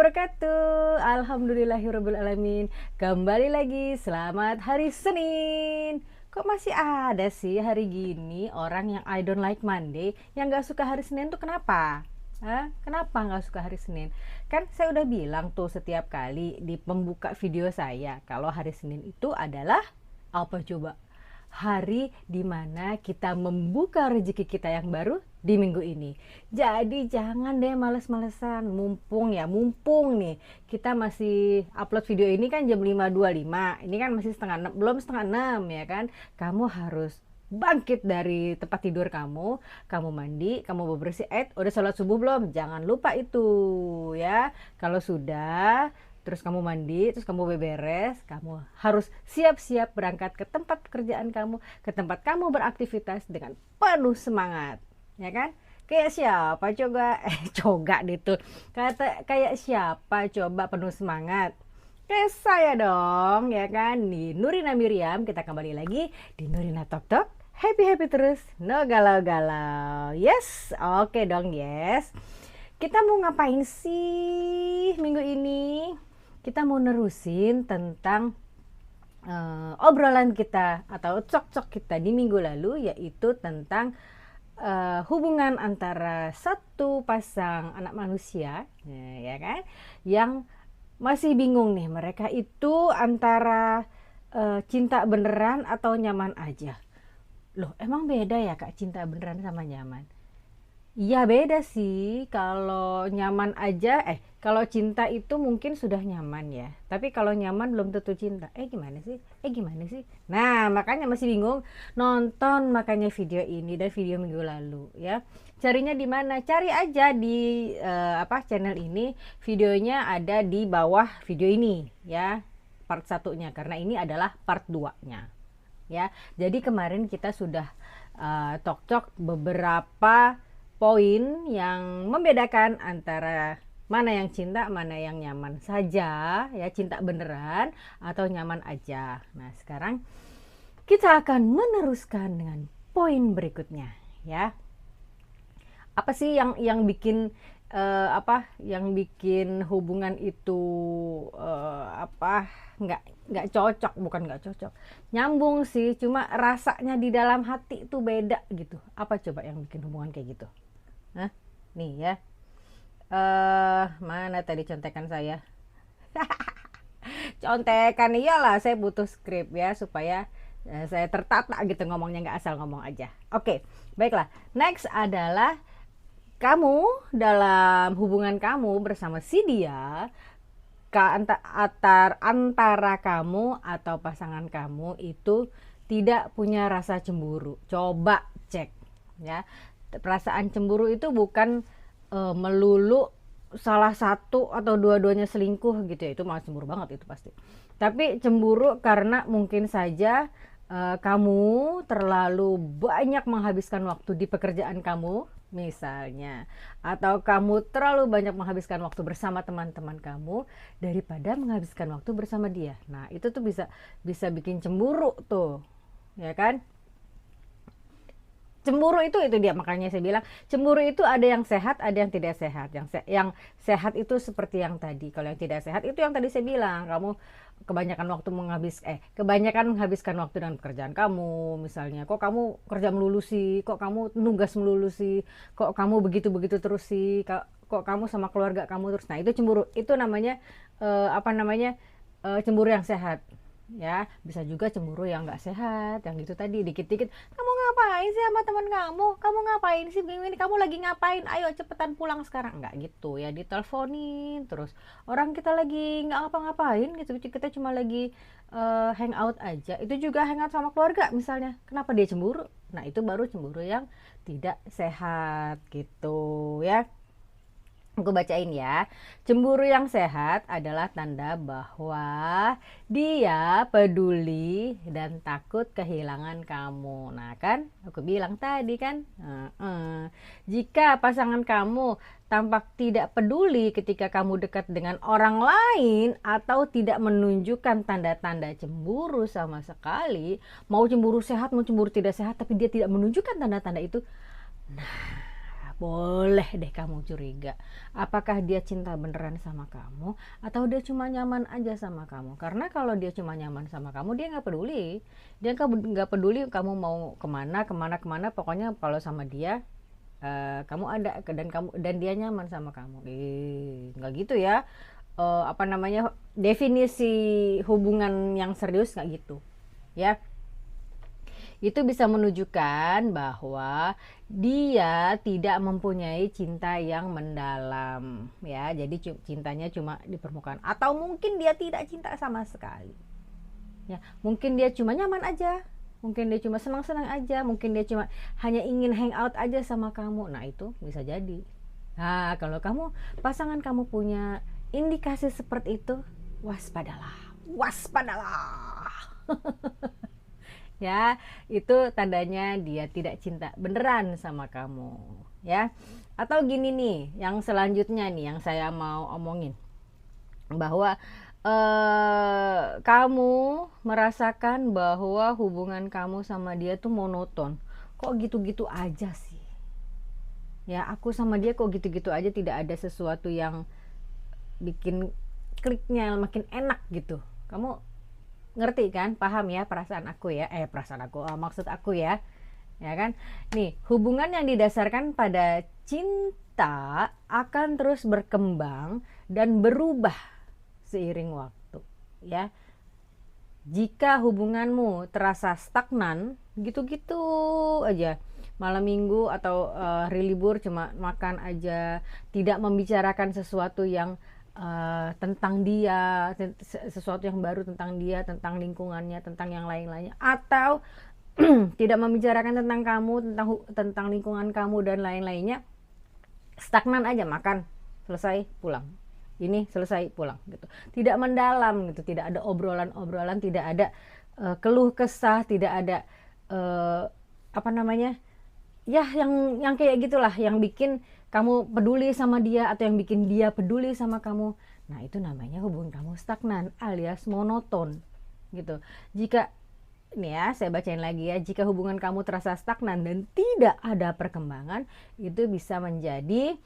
wabarakatuh. Alhamdulillahirrabbilalamin. Kembali lagi, selamat hari Senin. Kok masih ada sih hari gini orang yang I don't like Monday, yang gak suka hari Senin tuh kenapa? Hah? Kenapa gak suka hari Senin? Kan saya udah bilang tuh setiap kali di pembuka video saya, kalau hari Senin itu adalah apa coba? Hari dimana kita membuka rezeki kita yang baru di minggu ini. Jadi jangan deh males-malesan, mumpung nih kita masih upload video ini kan jam 5.25, ini kan masih setengah 6, belum setengah 6 ya kan. Kamu harus bangkit dari tempat tidur kamu mandi, kamu bebersih. Udah sholat subuh belum? Jangan lupa itu ya. Kalau sudah, terus kamu mandi, terus kamu beberes, kamu harus siap-siap berangkat ke tempat pekerjaan kamu, ke tempat kamu beraktivitas dengan penuh semangat, ya kan? Kayak siapa coba? Coba gitu. Kayak siapa coba penuh semangat? Kayak saya dong, ya kan? Di Nurina Miriam, kita kembali lagi di Nurina Tok Tok. Happy terus, no galau-galau. Yes, oke dong, yes. Kita mau ngapain sih minggu ini? Kita mau nerusin tentang obrolan kita atau cok-cok kita di minggu lalu, yaitu tentang hubungan antara satu pasang anak manusia, ya kan, yang masih bingung nih, mereka itu antara cinta beneran atau nyaman aja. Loh, emang beda ya Kak, cinta beneran sama nyaman? Iya beda sih, kalau nyaman aja, kalau cinta itu mungkin sudah nyaman ya. Tapi kalau nyaman belum tentu cinta. Gimana sih? Gimana sih? Nah, makanya masih bingung. Nonton makanya video ini dan video minggu lalu ya. Carinya di mana? Cari aja di channel ini. Videonya ada di bawah video ini ya. Part satunya, karena ini adalah part 2-nya. Ya. Jadi kemarin kita sudah tok-tok beberapa poin yang membedakan antara mana yang cinta, mana yang nyaman saja, ya, cinta beneran atau nyaman aja. Nah, sekarang kita akan meneruskan dengan poin berikutnya, ya. Apa sih yang bikin yang bikin hubungan itu nggak cocok, bukan nggak cocok, nyambung sih, cuma rasanya di dalam hati itu beda gitu. Apa coba yang bikin hubungan kayak gitu? Hah? Nih ya, mana tadi contekan saya? Contekan iyalah, saya butuh skrip ya supaya saya tertata gitu ngomongnya, nggak asal ngomong aja. Oke, baiklah. Next adalah kamu dalam hubungan kamu bersama si dia, antara kamu atau pasangan kamu itu tidak punya rasa cemburu. Coba cek ya. Perasaan cemburu itu bukan melulu salah satu atau dua-duanya selingkuh gitu ya, itu malah cemburu banget itu pasti. Tapi cemburu karena mungkin saja kamu terlalu banyak menghabiskan waktu di pekerjaan kamu misalnya, atau kamu terlalu banyak menghabiskan waktu bersama teman-teman kamu daripada menghabiskan waktu bersama dia. Nah, itu tuh bisa bikin cemburu tuh, ya kan? Cemburu itu dia, makanya saya bilang cemburu itu ada yang sehat, ada yang tidak sehat. Yang sehat itu seperti yang tadi. Kalau yang tidak sehat itu yang tadi saya bilang, kamu kebanyakan menghabiskan waktu dengan pekerjaan kamu misalnya. Kok kamu kerja melulu sih, kok kamu nugas melulu sih, kok kamu begitu terus sih, kok kamu sama keluarga kamu terus. Nah, itu cemburu. Itu namanya cemburu yang sehat ya. Bisa juga cemburu yang nggak sehat, yang gitu tadi, dikit-dikit kamu ngapain sih sama teman kamu ngapain sih ini, kamu lagi ngapain, ayo cepetan pulang sekarang, nggak gitu ya, diteleponin terus. Orang kita lagi nggak ngapa-ngapain gitu, kita cuma lagi hangout aja, itu juga hangout sama keluarga misalnya, kenapa dia cemburu? Nah, itu baru cemburu yang tidak sehat gitu ya. Aku bacain ya. Cemburu yang sehat adalah tanda bahwa dia peduli dan takut kehilangan kamu. Nah, kan aku bilang tadi kan, jika pasangan kamu tampak tidak peduli ketika kamu dekat dengan orang lain atau tidak menunjukkan tanda-tanda cemburu sama sekali, mau cemburu sehat mau cemburu tidak sehat, tapi dia tidak menunjukkan tanda-tanda itu, nah, boleh deh kamu curiga. Apakah dia cinta beneran sama kamu atau dia cuma nyaman aja sama kamu? Karena kalau dia cuma nyaman sama kamu, dia nggak peduli. Dia nggak peduli kamu mau kemana, pokoknya kalau sama dia kamu ada dan dia nyaman sama kamu. Nggak gitu ya. Apa namanya, definisi hubungan yang serius nggak gitu ya. Itu bisa menunjukkan bahwa dia tidak mempunyai cinta yang mendalam ya. Jadi cintanya cuma di permukaan, atau mungkin dia tidak cinta sama sekali ya. Mungkin dia cuma nyaman aja, mungkin dia cuma senang-senang aja, mungkin dia cuma hanya ingin hangout aja sama kamu. Nah itu bisa jadi. Nah kalau pasangan kamu punya indikasi seperti itu, waspadalah ya. Itu tandanya dia tidak cinta beneran sama kamu ya. Atau gini nih, yang selanjutnya nih yang saya mau omongin, bahwa kamu merasakan bahwa hubungan kamu sama dia tuh monoton. Kok gitu-gitu aja sih ya, aku sama dia kok gitu-gitu aja, tidak ada sesuatu yang bikin kliknya makin enak gitu. Kamu ngerti kan, paham ya perasaan aku ya, maksud aku ya kan. Nih, hubungan yang didasarkan pada cinta akan terus berkembang dan berubah seiring waktu ya. Jika hubunganmu terasa stagnan gitu-gitu aja, malam minggu atau hari libur cuma makan aja, tidak membicarakan sesuatu yang tentang dia, sesuatu yang baru tentang dia, tentang lingkungannya, tentang yang lain-lainnya, atau tidak membicarakan tentang kamu, tentang lingkungan kamu dan lain-lainnya, stagnan aja, makan selesai pulang, ini selesai pulang gitu, tidak mendalam gitu, tidak ada obrolan, tidak ada keluh kesah, tidak ada apa namanya ya, yang kayak gitulah, yang bikin kamu peduli sama dia atau yang bikin dia peduli sama kamu. Nah itu namanya hubungan kamu stagnan alias monoton gitu. Jika ini ya, saya bacain lagi ya, jika hubungan kamu terasa stagnan dan tidak ada perkembangan, itu bisa menjadi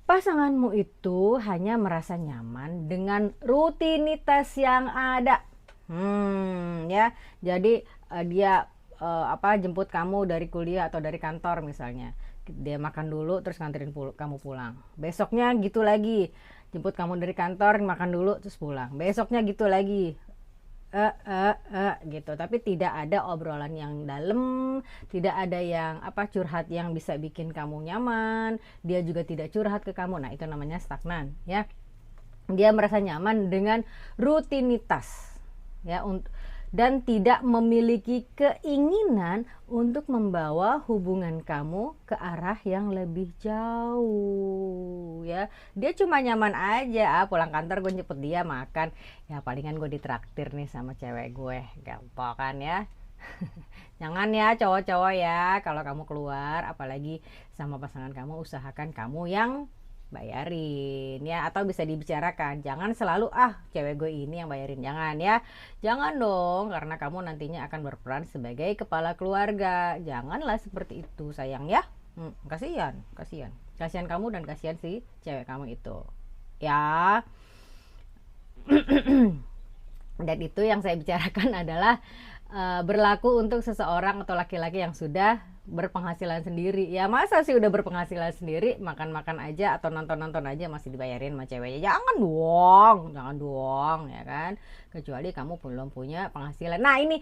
pasanganmu itu hanya merasa nyaman dengan rutinitas yang ada. Ya, jadi dia jemput kamu dari kuliah atau dari kantor misalnya, dia makan dulu terus nganterin kamu pulang. Besoknya gitu lagi, jemput kamu dari kantor, makan dulu terus pulang. Besoknya gitu lagi, gitu. Tapi tidak ada obrolan yang dalam, tidak ada yang curhat yang bisa bikin kamu nyaman. Dia juga tidak curhat ke kamu. Nah itu namanya stagnan ya. Dia merasa nyaman dengan rutinitas ya, dan tidak memiliki keinginan untuk membawa hubungan kamu ke arah yang lebih jauh ya. Dia cuma nyaman aja, pulang kantor gue jemput dia makan, ya palingan gue ditraktir nih sama cewek gue, gampang kan ya. Jangan ya cowok-cowok ya, kalau kamu keluar apalagi sama pasangan kamu, usahakan kamu yang bayarin ya, atau bisa dibicarakan, jangan selalu cewek gue ini yang bayarin, jangan ya, jangan dong, karena kamu nantinya akan berperan sebagai kepala keluarga. Janganlah seperti itu sayang ya. Kasihan kamu dan kasihan si cewek kamu itu ya. Dan itu yang saya bicarakan adalah berlaku untuk seseorang atau laki-laki yang sudah berpenghasilan sendiri ya. Masa sih udah berpenghasilan sendiri makan-makan aja atau nonton-nonton aja masih dibayarin sama ceweknya? Jangan dong ya kan, kecuali kamu belum punya penghasilan. Nah ini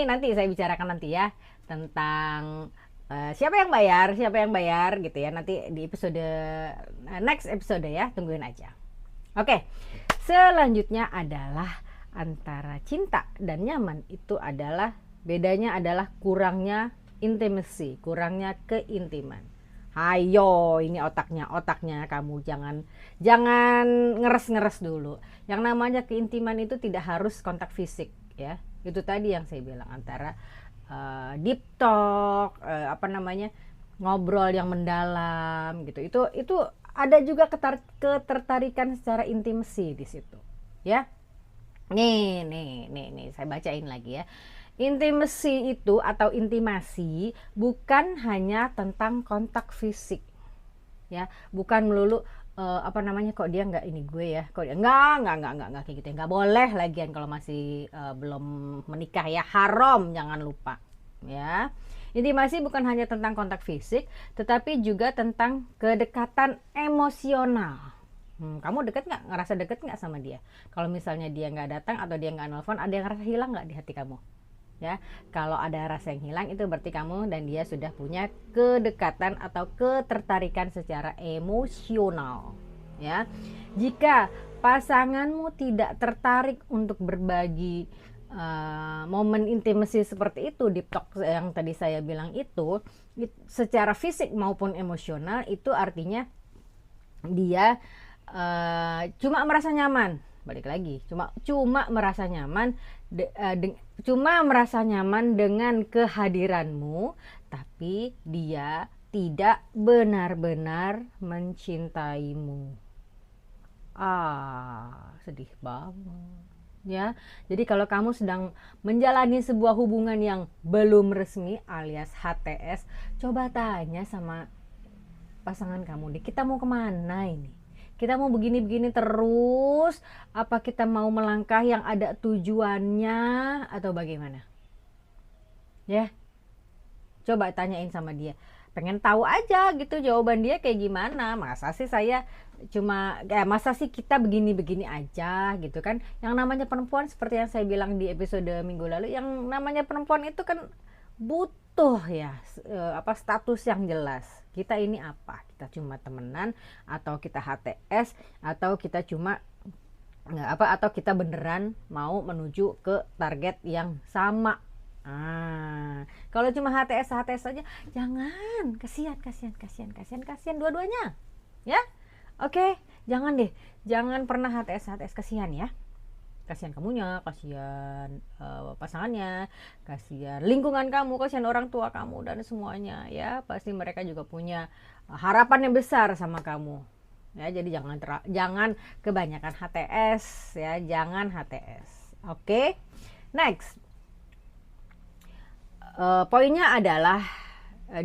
nanti saya bicarakan nanti ya, tentang siapa yang bayar gitu ya, nanti di episode next episode ya, tungguin aja. Oke, selanjutnya adalah antara cinta dan nyaman itu adalah bedanya adalah kurangnya intimacy, kurangnya keintiman. Hayo, ini otaknya kamu jangan ngeres dulu. Yang namanya keintiman itu tidak harus kontak fisik ya. Itu tadi yang saya bilang, antara deep talk, ngobrol yang mendalam gitu. Itu ada juga ketertarikan secara intimasi di situ ya. Nih, saya bacain lagi ya. Intimasi itu atau intimasi bukan hanya tentang kontak fisik ya. Bukan melulu apa namanya, kok dia nggak ini gue ya, kok dia nggak kayak gitu ya. Nggak boleh lagian kalau masih belum menikah ya, haram, jangan lupa ya. Intimasi bukan hanya tentang kontak fisik, tetapi juga tentang kedekatan emosional. Kamu deket nggak, ngerasa deket nggak sama dia? Kalau misalnya dia nggak datang atau dia nggak nelfon, ada yang ngerasa hilang nggak di hati kamu? Ya, kalau ada rasa yang hilang, itu berarti kamu dan dia sudah punya kedekatan atau ketertarikan secara emosional. Ya, jika pasanganmu tidak tertarik untuk berbagi momen intimasi seperti itu, deep talk yang tadi saya bilang itu, secara fisik maupun emosional, itu artinya dia cuma merasa nyaman. Balik lagi, cuma merasa nyaman cuma merasa nyaman dengan kehadiranmu, tapi dia tidak benar-benar mencintaimu. Sedih banget ya. Jadi kalau kamu sedang menjalani sebuah hubungan yang belum resmi alias HTS, coba tanya sama pasangan kamu nih, kita mau kemana ini? Kita mau begini-begini terus, apa kita mau melangkah yang ada tujuannya atau bagaimana? Ya, coba tanyain sama dia. Pengen tahu aja gitu jawaban dia kayak gimana. Masa sih masa sih kita begini-begini aja gitu kan? Yang namanya perempuan, seperti yang saya bilang di episode minggu lalu, yang namanya perempuan itu kan butuh ya status yang jelas. Kita ini apa? Kita cuma temenan, atau kita HTS, atau kita cuma atau kita beneran mau menuju ke target yang sama. Kalau cuma HTS saja, jangan, kasihan dua-duanya ya. Oke, jangan deh, jangan pernah HTS kasihan ya. Kasihan kamunya, kasihan pasangannya, kasihan lingkungan kamu, kasihan orang tua kamu dan semuanya ya. Pasti mereka juga punya harapan yang besar sama kamu ya. Jadi jangan kebanyakan HTS ya, jangan HTS. Oke. Next, poinnya adalah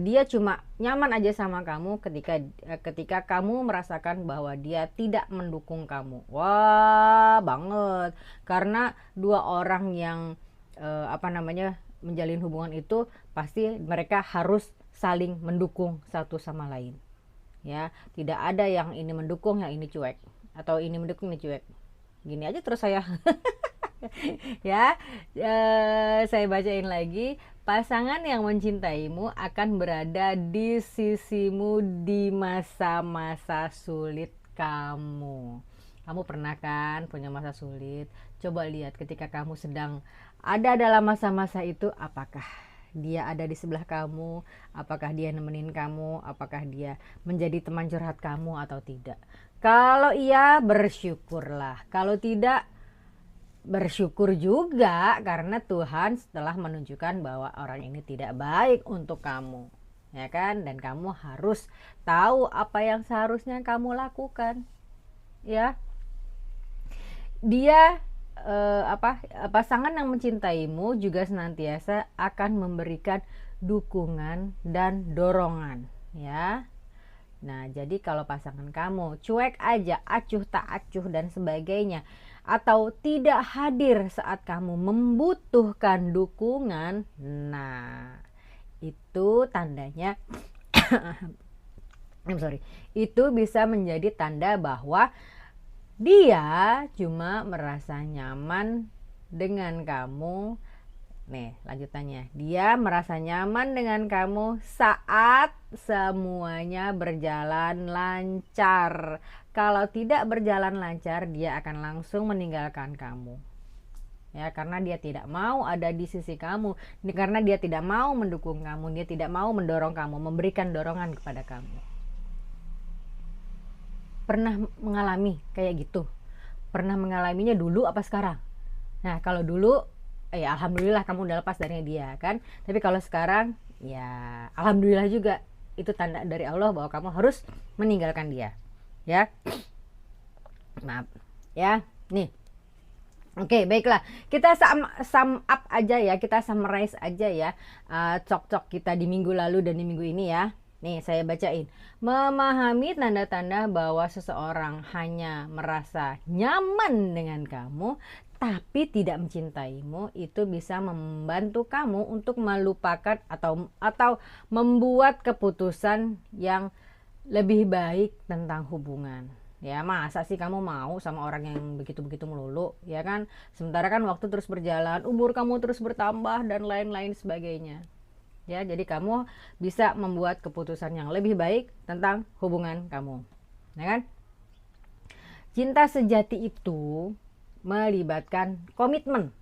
dia cuma nyaman aja sama kamu ketika kamu merasakan bahwa dia tidak mendukung kamu. Wah, banget. Karena dua orang yang menjalin hubungan itu pasti mereka harus saling mendukung satu sama lain. Ya, tidak ada yang ini mendukung, yang ini cuek, atau ini mendukung, ini cuek. Gini aja terus saya. Ya, saya bacain lagi. Pasangan yang mencintaimu akan berada di sisimu di masa-masa sulit kamu. Kamu pernah kan punya masa sulit? Coba lihat ketika kamu sedang ada dalam masa-masa itu, apakah dia ada di sebelah kamu? Apakah dia nemenin kamu? Apakah dia menjadi teman curhat kamu atau tidak? Kalau iya, bersyukurlah. Kalau tidak, bersyukur juga, karena Tuhan setelah menunjukkan bahwa orang ini tidak baik untuk kamu, ya kan? Dan kamu harus tahu apa yang seharusnya kamu lakukan, ya. Dia pasangan yang mencintaimu juga senantiasa akan memberikan dukungan dan dorongan, ya. Nah, jadi kalau pasangan kamu cuek aja, acuh tak acuh dan sebagainya, atau tidak hadir saat kamu membutuhkan dukungan, nah itu tandanya itu bisa menjadi tanda bahwa dia cuma merasa nyaman dengan kamu. Nih lanjutannya, dia merasa nyaman dengan kamu saat semuanya berjalan lancar. Kalau tidak berjalan lancar, dia akan langsung meninggalkan kamu ya, karena dia tidak mau ada di sisi kamu, karena dia tidak mau mendukung kamu, dia tidak mau mendorong kamu, memberikan dorongan kepada kamu. Pernah mengalami kayak gitu? Pernah mengalaminya dulu apa sekarang? Nah, kalau dulu ya alhamdulillah kamu udah lepas dari dia kan. Tapi kalau sekarang ya alhamdulillah juga, itu tanda dari Allah bahwa kamu harus meninggalkan dia ya. Maaf ya. Nih, oke, baiklah, kita sum up aja ya, kita summarize aja ya cok-cok kita di minggu lalu dan di minggu ini ya. Nih saya bacain. Memahami tanda-tanda bahwa seseorang hanya merasa nyaman dengan kamu tapi tidak mencintaimu, itu bisa membantu kamu untuk melupakan atau membuat keputusan yang lebih baik tentang hubungan. Ya, masa sih kamu mau sama orang yang begitu-begitu melulu, ya kan? Sementara kan waktu terus berjalan, umur kamu terus bertambah dan lain-lain sebagainya. Ya, jadi kamu bisa membuat keputusan yang lebih baik tentang hubungan kamu. Ya kan? Cinta sejati itu melibatkan komitmen.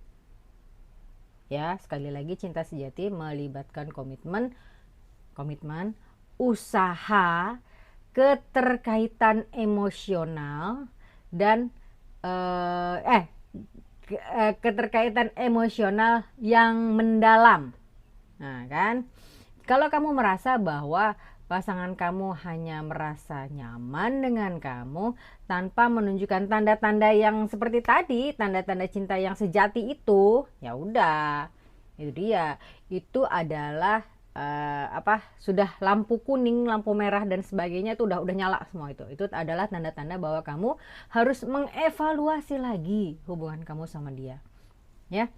Ya, sekali lagi cinta sejati melibatkan komitmen, usaha, keterkaitan emosional dan keterkaitan emosional yang mendalam. Nah, kan? Kalau kamu merasa bahwa pasangan kamu hanya merasa nyaman dengan kamu tanpa menunjukkan tanda-tanda yang seperti tadi, tanda-tanda cinta yang sejati itu, ya udah, itu dia. Itu adalah sudah lampu kuning, lampu merah dan sebagainya itu udah nyala semua itu. Itu adalah tanda-tanda bahwa kamu harus mengevaluasi lagi hubungan kamu sama dia, ya.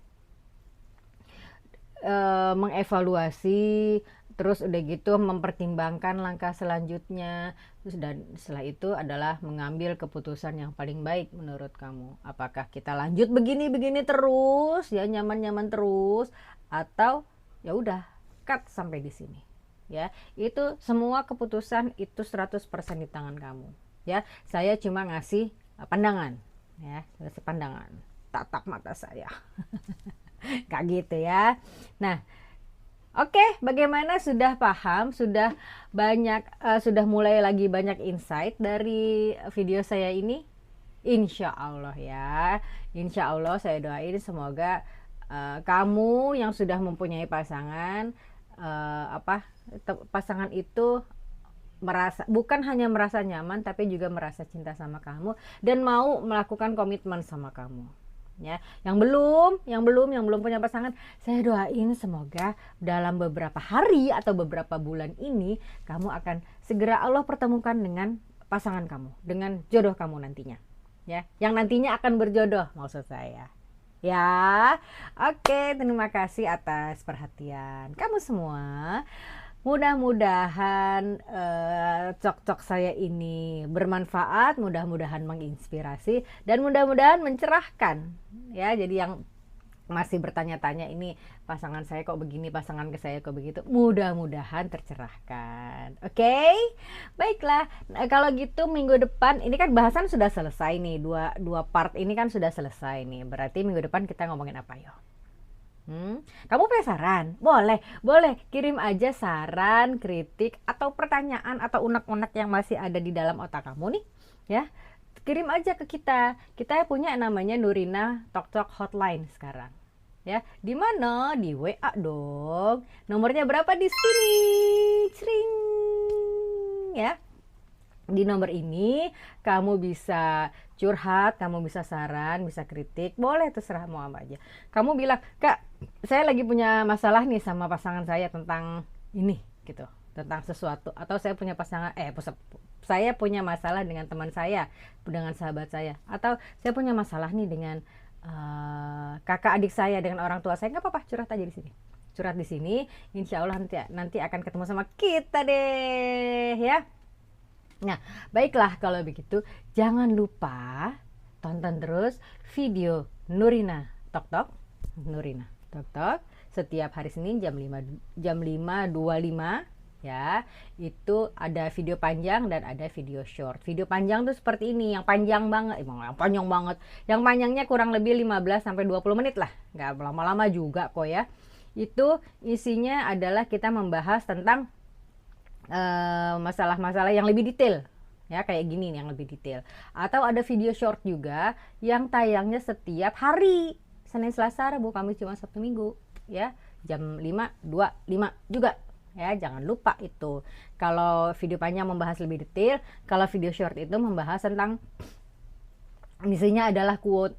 Mengevaluasi, terus udah gitu mempertimbangkan langkah selanjutnya, terus dan setelah itu adalah mengambil keputusan yang paling baik menurut kamu. Apakah kita lanjut begini terus, ya nyaman-nyaman terus, atau ya udah cut sampai di sini. Ya, itu semua keputusan itu 100% di tangan kamu. Ya, saya cuma ngasih pandangan, ya, ngasih pandangan. Tatap mata saya. Kayak gitu ya. Nah, oke, bagaimana, sudah paham, sudah banyak, sudah mulai lagi banyak insight dari video saya ini? Insya Allah ya, insya Allah saya doain semoga kamu yang sudah mempunyai pasangan, pasangan itu bukan hanya merasa nyaman tapi juga merasa cinta sama kamu dan mau melakukan komitmen sama kamu. Ya, yang belum punya pasangan, saya doain semoga dalam beberapa hari atau beberapa bulan ini kamu akan segera Allah pertemukan dengan pasangan kamu, dengan jodoh kamu nantinya, ya, yang nantinya akan berjodoh maksud saya. Ya, oke, terima kasih atas perhatian kamu semua. Mudah-mudahan cok-cok saya ini bermanfaat, mudah-mudahan menginspirasi, dan mudah-mudahan mencerahkan. Ya, jadi yang masih bertanya-tanya ini pasangan saya kok begini, pasangan ke saya kok begitu, mudah-mudahan tercerahkan. Oke? Baiklah, nah, kalau gitu minggu depan, ini kan bahasan sudah selesai nih, dua part ini kan sudah selesai nih. Berarti minggu depan kita ngomongin apa yuk? Kamu punya saran? Boleh kirim aja saran, kritik, atau pertanyaan atau unek-unek yang masih ada di dalam otak kamu nih, ya. Kirim aja ke kita. Kita punya namanya Nurina Tok Tok Hotline sekarang. Ya, di mana? Di WA dong. Nomornya berapa di sini? Cring. Ya. Di nomor ini kamu bisa curhat, kamu bisa saran, bisa kritik, boleh terserah mau apa aja. Kamu bilang, "Kak, saya lagi punya masalah nih sama pasangan saya tentang ini," gitu, tentang sesuatu, atau saya punya saya punya masalah dengan teman saya, dengan sahabat saya, atau saya punya masalah nih dengan kakak adik saya, dengan orang tua saya. Nggak apa-apa, curhat aja di sini. Curhat di sini, insya Allah nanti akan ketemu sama kita deh, ya. Nah, baiklah kalau begitu, jangan lupa tonton terus video Nurina Tok Tok, setiap hari Senin jam 5.25 ya. Itu ada video panjang dan ada video short. Video panjang tuh seperti ini, yang panjang banget, yang panjangnya kurang lebih 15 sampai 20 menit lah, nggak lama-lama juga kok ya. Itu isinya adalah kita membahas tentang masalah-masalah yang lebih detail, ya, kayak gini nih yang lebih detail. Atau ada video short juga yang tayangnya setiap hari, Senin, Selasa, Rabu, Kamis, Jumat, Sabtu, Minggu, ya, jam 5.25 juga, ya. Jangan lupa itu. Kalau video panjang membahas lebih detail, kalau video short itu membahas tentang, isinya adalah quote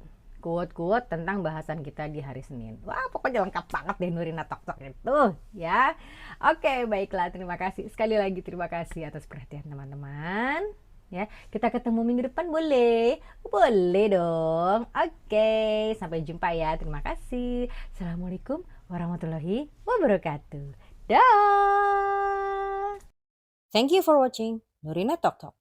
tentang bahasan kita di hari Senin. Wah, pokoknya lengkap banget deh Nurina Tok Tok itu, ya. Oke, baiklah. Terima kasih. Sekali lagi terima kasih atas perhatian teman-teman. Ya, kita ketemu minggu depan boleh? Boleh dong. Oke, sampai jumpa ya. Terima kasih. Assalamualaikum warahmatullahi wabarakatuh. Dah. Thank you for watching Nurina Talk Talk.